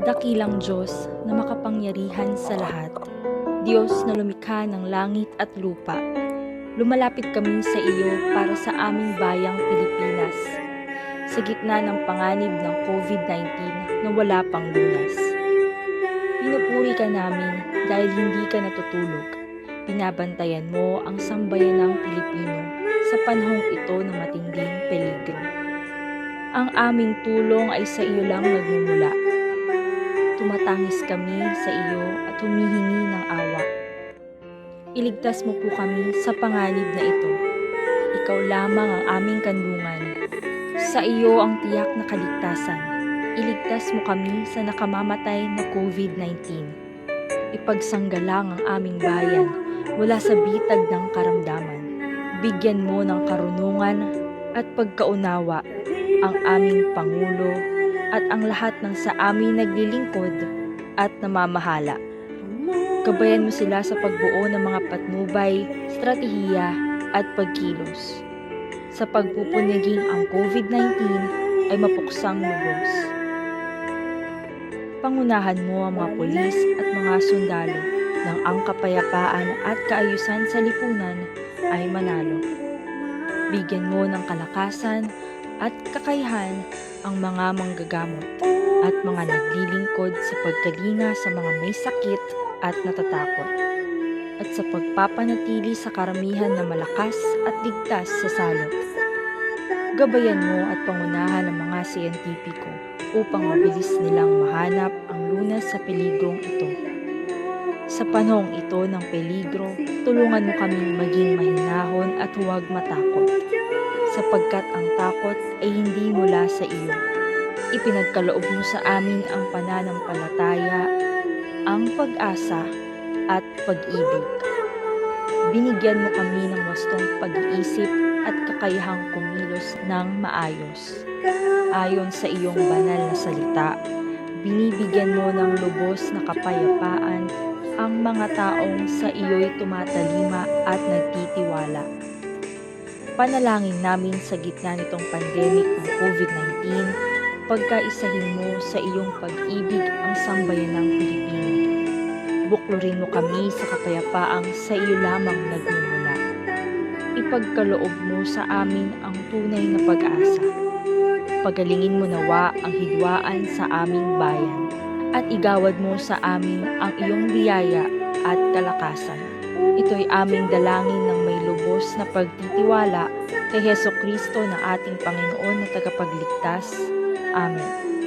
Dakilang Diyos na makapangyarihan sa lahat, Diyos na lumikha ng langit at lupa, lumalapit kami sa iyo para sa aming bayang Pilipinas, sa gitna ng panganib ng COVID-19 na wala pang lunas. Pinupuri ka namin dahil hindi ka natutulog. Binabantayan mo ang sambayanang Pilipino sa panahong ito ng matinding peligro. Ang aming tulong ay sa iyo lang nagmumula. Tumatangis kami sa iyo at humihingi ng awa. Iligtas mo po kami sa panganib na ito. Ikaw lamang ang aming kanlungan. Sa iyo ang tiyak na kaligtasan. Iligtas mo kami sa nakamamatay na COVID-19. Ipagsanggalang ang aming bayan mula sa bitag ng karamdaman. Bigyan mo ng karunungan at pagkaunawa ang aming Pangulo at ang lahat ng sa amin naglilingkod at namamahala. Gabayan mo sila sa pagbuo ng mga patnubay, strategiya at pagkilos. Sa pagpupuniging ang COVID-19 ay mapuksang lubos. Pangunahan mo ang mga pulis at mga sundalo nang ang kapayapaan at kaayusan sa lipunan ay manalo. Bigyan mo ng kalakasan at kakayahan ang mga manggagamot at mga naglilingkod sa pagkalinga sa mga may sakit at natatakot, at sa pagpapanatili sa karamihan na malakas at ligtas sa salot. Gabayan mo at pangunahan ang mga siyentipiko upang mabilis nilang mahanap ang lunas sa peligrong ito. Sa panahong ito ng peligro, tulungan mo kaming maging mahinahon at huwag matakot, sapagkat ang takot ay hindi mula sa iyo. Ipinagkaloob mo sa amin ang pananampalataya, ang pag-asa at pag-ibig. Binigyan mo kami ng wastong pag-iisip at kakayahang kumilos ng maayos. Ayon sa iyong banal na salita, binibigyan mo ng lubos na kapayapaan ang mga taong sa iyo'y tumatalima at nagtitiwala. Panalangin namin sa gitna nitong pandemic ng COVID-19, pagkaisahin mo sa iyong pag-ibig ang sambayanang Pilipino. Buklurin mo kami sa kapayapaang sa iyo lamang nagmumula. Ipagkaloob mo sa amin ang tunay na pag-asa. Pagalingin mo nawa ang hidwaan sa aming bayan at igawad mo sa amin ang iyong biyaya at kalakasan. Ito'y aming dalangin ng may lubos na pagtitiwala kay Hesukristo na ating Panginoon na tagapagligtas. Amen.